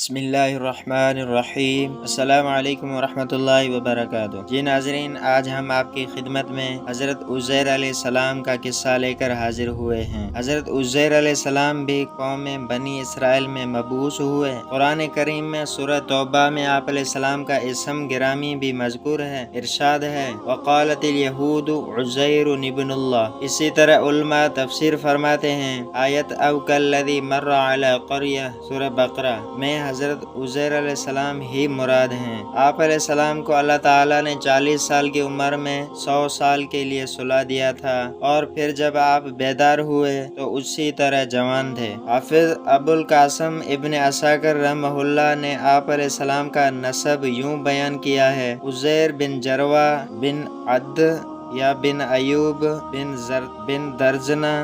بسم اللہ الرحمن الرحیم۔ السلام علیکم ورحمۃ اللہ وبرکاتہ۔ جی ناظرین، آج ہم آپ کی خدمت میں حضرت عزیر علیہ السلام کا قصہ لے کر حاضر ہوئے ہیں۔ حضرت عزیر علیہ السلام بھی قوم بنی اسرائیل میں مبعوث ہوئے۔ قرآن کریم میں سورہ توبہ میں آپ علیہ السلام کا اسم گرامی بھی مذکور ہے۔ ارشاد ہے وقالت الیہود عزیر ابن اللہ۔ اسی طرح علماء تفسیر فرماتے ہیں آیت او کالذی مر علی قریہ سورہ بقرہ میں حضرت عزیر علیہ السلام ہی مراد ہیں۔ آپ علیہ السلام کو اللہ تعالیٰ نے 40 سال کی عمر میں 100 سال کے لیے سلا دیا تھا، اور پھر جب آپ بیدار ہوئے تو اسی طرح جوان تھے۔ حافظ ابو القاسم ابن عساکر رحمہ اللہ نے آپ علیہ السلام کا نسب یوں بیان کیا ہے: عزیر بن جروا بن عد یا بن ایوب بن درزنہ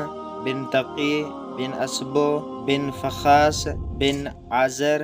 بن تقی بن اسبو بن فخاس بن عازر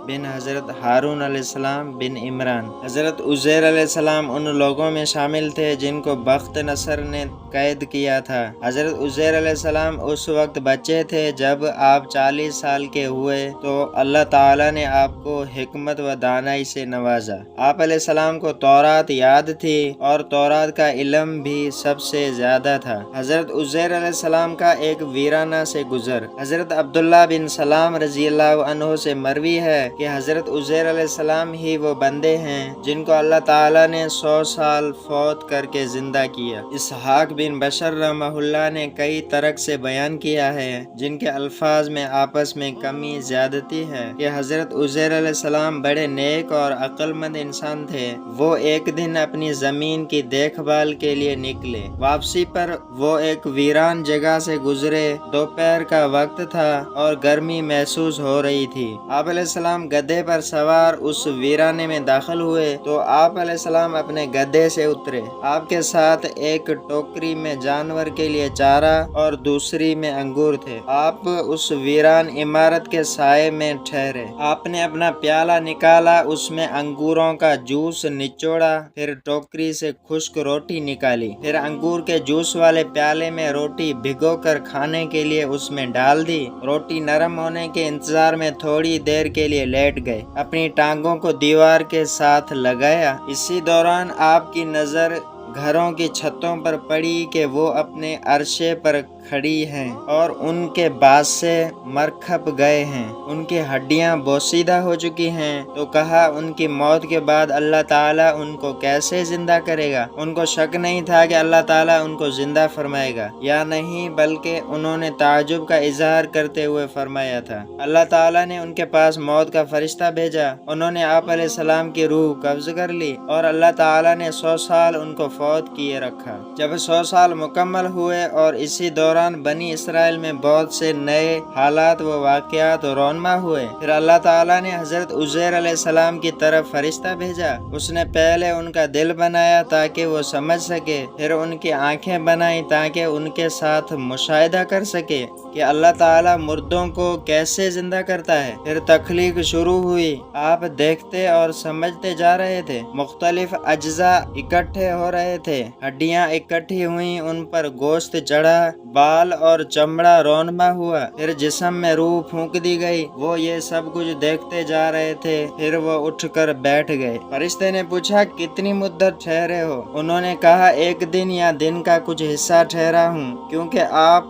بن حضرت ہارون علیہ السلام بن عمران۔ حضرت عزیر علیہ السلام ان لوگوں میں شامل تھے جن کو بخت نصر نے قید کیا تھا۔ حضرت عزیر علیہ السلام اس وقت بچے تھے جب آپ 40 سال کے ہوئے تو اللہ تعالیٰ نے آپ کو حکمت و دانائی سے نوازا۔ آپ علیہ السلام کو تورات یاد تھی اور تورات کا علم بھی سب سے زیادہ تھا۔ حضرت عزیر علیہ السلام کا ایک ویرانہ سے گزر حضرت عبداللہ بن سلام رضی اللہ عنہ سے مروی ہے کہ حضرت عزیر علیہ السلام ہی وہ بندے ہیں جن کو اللہ تعالیٰ نے 100 سال فوت کر کے زندہ کیا۔ اسحاق بن بشر رحمہ اللہ نے کئی طرق سے بیان کیا ہے جن کے الفاظ میں آپس میں کمی زیادتی ہے کہ حضرت عزیر علیہ السلام بڑے نیک اور عقل مند انسان تھے۔ وہ ایک دن اپنی زمین کی دیکھ بھال کے لیے نکلے۔ واپسی پر وہ ایک ویران جگہ سے گزرے۔ دوپہر کا وقت تھا اور گرمی محسوس ہو رہی تھی۔ آپ علیہ السلام گدھے پر سوار اس ویرانے میں داخل ہوئے تو آپ علیہ السلام اپنے گدھے سے اترے۔ آپ کے ساتھ ایک ٹوکری میں جانور کے لیے چارہ اور دوسری میں انگور تھے۔ آپ اس ویران عمارت کے سائے میں ٹھہرے۔ آپ نے اپنا پیالہ نکالا، اس میں انگوروں کا جوس نچوڑا، پھر ٹوکری سے خشک روٹی نکالی، پھر انگور کے جوس والے پیالے میں روٹی بھگو کر کھانے کے لیے اس میں ڈال دی۔ روٹی نرم ہونے کے انتظار میں تھوڑی دیر کے لیے لیٹ گئے، اپنی ٹانگوں کو دیوار کے ساتھ لگایا۔ اسی دوران آپ کی نظر گھروں کی چھتوں پر پڑی کہ وہ اپنے عرشے پر کھڑی ہیں اور ان کے باعث مر کھپ گئے ہیں، ان کی ہڈیاں بوسیدہ ہو چکی ہیں۔ تو کہا ان کی موت کے بعد اللہ تعالیٰ ان کو کیسے زندہ کرے گا؟ ان کو شک نہیں تھا کہ اللہ تعالیٰ ان کو زندہ فرمائے گا یا نہیں، بلکہ انہوں نے تعجب کا اظہار کرتے ہوئے فرمایا تھا۔ اللہ تعالیٰ نے ان کے پاس موت کا فرشتہ بھیجا، انہوں نے آپ علیہ السلام کی روح قبض کر لی اور اللہ تعالیٰ نے 100 سال ان کو فوت کیے رکھا۔ جب 100 سال مکمل ہوئے اور اسی دوران بنی اسرائیل میں بہت سے نئے حالات و واقعات رونما ہوئے، پھر اللہ تعالیٰ نے حضرت عزیر علیہ السلام کی طرف فرشتہ بھیجا۔ اس نے پہلے ان کا دل بنایا تاکہ وہ سمجھ سکے، پھر ان کی آنکھیں بنائیں تاکہ ان کے ساتھ مشاہدہ کر سکے کہ اللہ تعالیٰ مردوں کو کیسے زندہ کرتا ہے۔ پھر تخلیق شروع ہوئی۔ آپ دیکھتے اور سمجھتے جا رہے تھے، مختلف اجزاء اکٹھے ہو رہے تھے، ہڈیاں اکٹھی ہوئیں، ان پر گوشت چڑھا، بال اور چمڑا رونما ہوا، پھر جسم میں روح پھونک دی گئی۔ وہ یہ سب کچھ دیکھتے جا رہے تھے، پھر وہ اٹھ کر بیٹھ گئے۔ فرشتے نے پوچھا کتنی مدت ٹھہرے ہو؟ انہوں نے کہا ایک دن یا دن کا کچھ حصہ ٹھہرا ہوں، کیونکہ آپ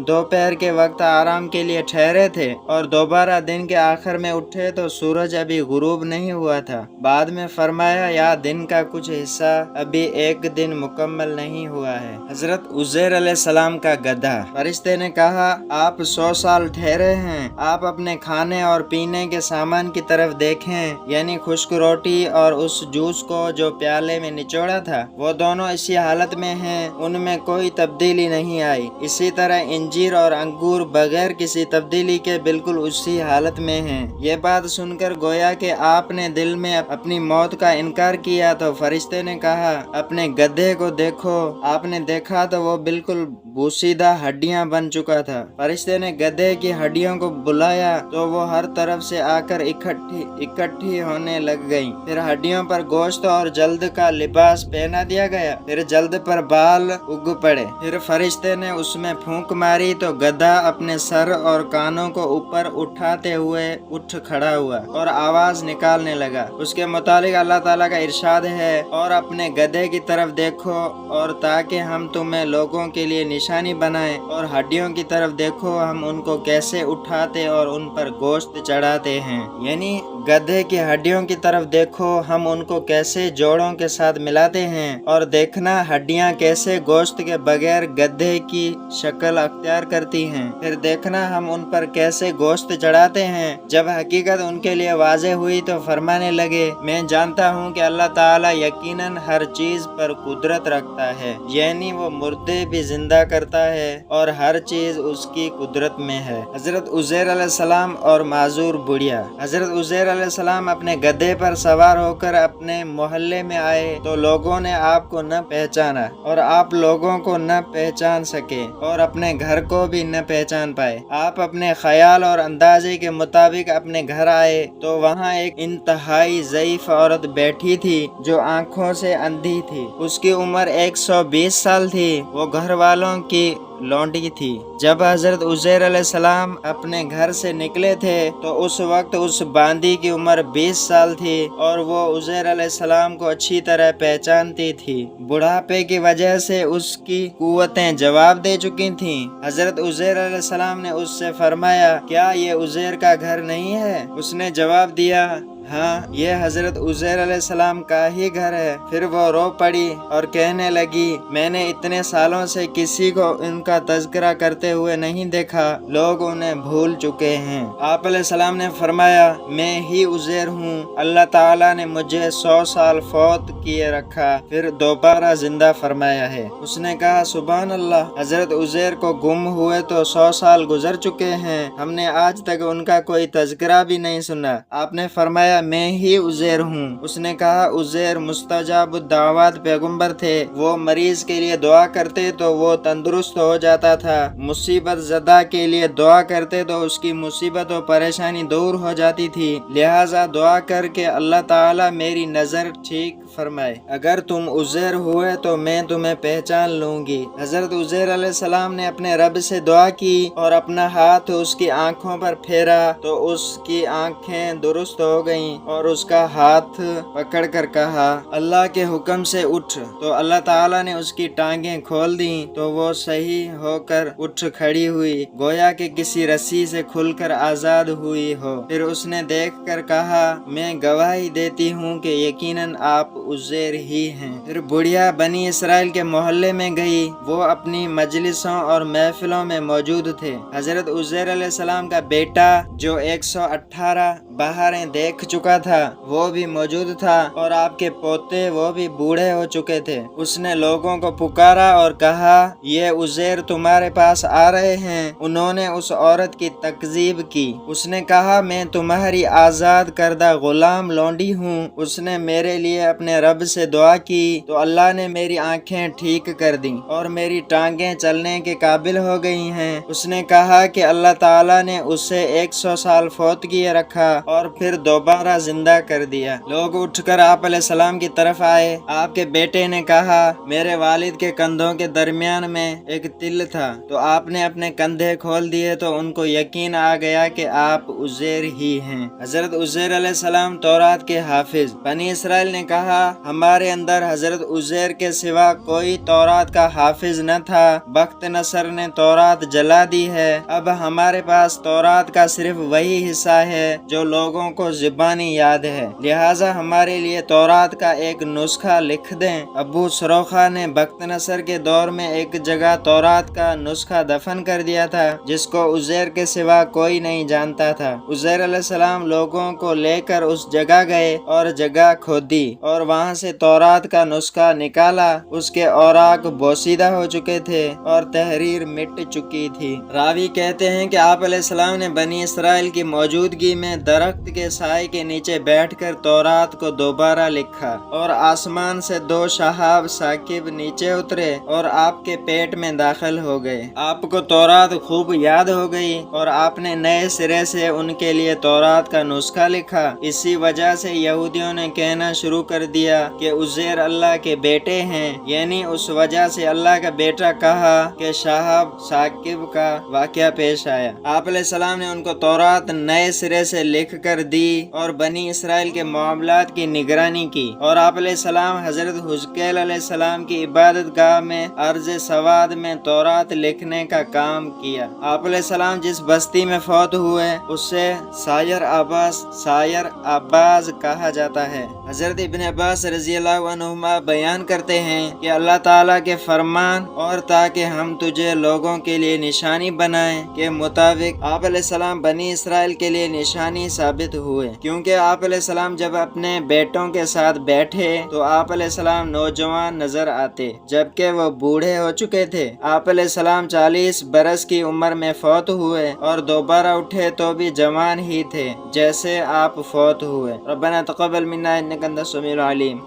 دوپہر کے وقت آرام کے لیے ٹھہرے تھے اور دوبارہ دن کے آخر میں اٹھے تو سورج ابھی غروب نہیں ہوا تھا۔ بعد میں فرمایا یا دن کا کچھ حصہ ابھی ایک دن مکمل نہیں ہوا ہے۔ حضرت عزیر علیہ السلام کا گدھا۔ فرشتے نے کہا آپ 100 سال ٹھہرے ہیں، آپ اپنے کھانے اور پینے کے سامان کی طرف دیکھیں، یعنی خشک روٹی اور اس جوس کو جو پیالے میں نچوڑا تھا، وہ دونوں اسی حالت میں ہیں، ان میں کوئی تبدیلی نہیں آئی۔ اسی طرح انجیر اور انگور بغیر کسی تبدیلی کے بالکل اسی حالت میں ہیں۔ یہ بات سن کر گویا کہ آپ نے دل میں اپنی موت کا انکار کیا تو فرشتے نے کہا اپنے گدھے کو دیکھو۔ آپ نے دیکھا تو وہ بالکل بوسیدہ हड्डियां बन चुका था। फरिश्ते ने गधे की हड्डियों को बुलाया तो वो हर तरफ से आकर इकट्ठी होने लग गईं। फिर हड्डियों पर गोश्त और जल्द का लिबास पहना दिया गया। फिर जल्द पर बाल उग पड़े। फिर फरिश्ते ने उसमें फूंक मारी तो गधा अपने सर और कानों को ऊपर उठाते हुए उठ खड़ा हुआ और आवाज निकालने लगा। उसके मुतालिक अल्लाह ताला का इरशाद है, और अपने गधे की तरफ देखो और ताकि हम तुम्हें लोगों के लिए निशानी बनाएं, और हड्डियों की तरफ देखो हम उनको कैसे उठाते और उन पर गोश्त चढ़ाते हैं। यानी गधे की हड्डियों की तरफ देखो हम उनको कैसे जोड़ों के साथ मिलाते हैं, और देखना हड्डियां कैसे गोश्त के बगैर गधे की शक्ल अख्तियार करती हैं। फिर देखना हम उन पर कैसे गोश्त चढ़ाते हैं। जब हकीकत उनके लिए वाज़े हुई तो फरमाने लगे, मैं जानता हूँ कि अल्लाह ताला यकीनन हर चीज पर कुदरत रखता है, यानी वो मुर्दे भी जिंदा करता है और हर चीज उसकी कुदरत में है। हजरत उज़ैर अलैहिस्सलाम और माजूर बुढ़िया। हजरत उज़ैर अलैहिस्सलाम अपने गधे पर सवार होकर अपने मोहल्ले में आए तो लोगों ने आपको न पहचाना और आप लोगों को न पहचान सके और अपने घर को भी न पहचान पाए। आप अपने ख्याल और अंदाजे के मुताबिक अपने घर आए तो वहाँ एक इंतहाई ज़ईफ औरत बैठी थी जो आंखों से अंधी थी। उसकी उम्र 120 साल थी। वो घर वालों की लौंडी थी। जब हजरत उज़ैर अलैहिस्सलाम अपने घर से निकले थे तो उस वक्त उस बांदी की उम्र 20 साल थी और वो उज़ैर अलैहिस्सलाम को अच्छी तरह पहचानती थी। बुढ़ापे की वजह से उसकी कुव्वतें जवाब दे चुकी थीं। हजरत उज़ैर अलैहिस्सलाम ने उससे फरमाया, क्या ये उज़ैर का घर नहीं है? उसने जवाब दिया, हाँ, ये हजरत उज़ैर अलैहिस्सलाम का ही घर है। फिर वो रो पड़ी और कहने लगी, मैंने इतने सालों से किसी को इनका तज़किरा करते हुए नहीं देखा, लोग उन्हें भूल चुके हैं। आप अलैहिस्सलाम ने फरमाया, मैं ही उज़ैर हूँ, अल्लाह ताला ने मुझे 100 साल फौत किए रखा, फिर दोबारा जिंदा फरमाया है। उसने कहा, सुभान अल्लाह, हजरत उज़ैर को गुम हुए तो 100 साल गुजर चुके हैं, हमने आज तक उनका कोई तज़किरा भी नहीं सुना। आपने फरमाया, मैं ही उज़ैर हूँ। उसने कहा, उज़ैर मुस्तजाबुद दावत पैगंबर थे। वो मरीज के लिए दुआ करते तो वो तंदुरुस्त हो जाता था, मुसीबत ज़दा के लिए दुआ करते तो उसकी मुसीबत और परेशानी दूर हो जाती थी। लिहाजा दुआ करके अल्लाह ताला मेरी नज़र ठीक फरमाए। अगर तुम उज़ैर हुए तो मैं तुम्हें पहचान लूंगी। हजरत उज़ैर अलैहिस्सलाम ने अपने रब से दुआ की और अपना हाथ उसकी आंखों पर फेरा तो उसकी आंखें दुरुस्त हो गईं और उसका हाथ पकड़कर कहा, अल्लाह के हुक्म से उठ। तो अल्लाह ताला ने उसकी टांगें खोल दी तो वो सही होकर उठ खड़ी हुई, गोया कि किसी रस्सी से खुलकर आजाद हुई हो। फिर उसने देखकर कहा, मैं गवाही देती हूँ कि यकीनन आप उज़ैर ही हैं। फिर बुढ़िया बनी इसराइल के मोहल्ले में गई। वो अपनी मजलिसों और महफिलों में मौजूद थे। हजरत उज़ैर अलैहिस्सलाम का बेटा जो 118 बहारें देख चुका था वो भी मौजूद था और आपके पोते वो भी बूढ़े हो चुके थे। उसने लोगों को पुकारा और कहा, ये उज़ैर तुम्हारे पास आ रहे हैं। उन्होंने उस औरत की तकजीब की। उसने कहा, मैं तुम्हारी आजाद करदा गुलाम लौंडी हूँ। उसने मेरे लिए अपने रब से दुआ की तो अल्लाह ने मेरी आंखें ठीक कर दी और मेरी टांगें चलने के काबिल हो गई हैं। उसने कहा कि अल्लाह ताला ने उसे 100 साल फौत किए रखा और फिर दोबारा जिंदा कर दिया। लोग उठकर आप अलैहिस्सलाम की तरफ आए। आपके बेटे ने कहा, मेरे वालिद के कंधों के दरमियान में एक तिल था। तो आपने अपने कंधे खोल दिए तो उनको यकीन आ गया कि आप उज़ैर ही हैं। हजरत उज़ैर अलैहिस्सलाम तौरात के हाफिज। बनी इसराइल ने कहा, हमारे अंदर हजरत उज़ैर के सिवा कोई तौरात का हाफिज न था। बख्त नसर ने तौरात जला दी है। अब हमारे पास तौरात का सिर्फ वही हिस्सा है जो लोगों को ज़ुबानी याद है, लिहाजा हमारे लिए तौरात का एक नुस्खा लिख दें। अबू सरोखा ने बख्त नसर के दौर में एक जगह तौरात का नुस्खा दफन कर दिया था जिसको उज़ैर के सिवा कोई नहीं जानता था। उज़ैर अलैहिस्सलाम लोगों को लेकर उस जगह गए और जगह खोदी और वहाँ से तौरात का नुस्खा निकाला। उसके औराक बोसीदा हो चुके थे और तहरीर मिट चुकी थी। रावी कहते हैं कि आप अलैहिस्सलाम ने बनी इसराइल की मौजूदगी में दरख्त के साए के के नीचे बैठकर तौरात को दोबारा लिखा और आसमान से 2 शहाब साकिब नीचे उतरे और आपके पेट में दाखिल हो गए। आपको तौरात खूब याद हो गई और आपने नए सिरे से उनके लिए तौरात का नुस्खा लिखा। इसी वजह से यहूदियों ने कहना शुरू कर दिया कि उज़ैर अल्लाह के बेटे हैं, यानी उस वजह से अल्लाह का बेटा कहा कि शहाब साकिब का वाक़या पेश आया। आप अलैहिस्सलाम ने उनको तौरात नए सिरे से लिख कर दी और बनी इसराइल के मामलात की निगरानी की। और आप अलैहिस्सलाम हजरत हुज़कैल अलैहिस्सलाम की इबादत गाह में अर्ज़ सवाद में तौरात लिखने का काम किया। आप अलैहिस्सलाम जिस बस्ती में फौत हुए उससे सायर अब्बास कहा जाता है। हजरत इब्न अब्बास रज़ियल्लाहु अन्हुमा बयान करते हैं कि अल्लाह ताला के फरमान और ताकि हम तुझे लोगों के लिए निशानी बनाएं के मुताबिक आप अलैहिस्सलाम बनी इसराइल के लिए निशानी साबित हुए, क्योंकि आप अलैहिस्सलाम जब अपने बेटों के साथ बैठे तो आप अलैहिस्सलाम नौजवान नजर आते, जबकि वो बूढ़े हो चुके थे। आप अलैहिस्सलाम 40 बरस की उम्र में फौत हुए और दोबारा उठे तो भी जवान ही थे जैसे आप फौत हुए। रब्बना तक़ब्बल मिन्ना इन्नका अंतस समीउल अलीम।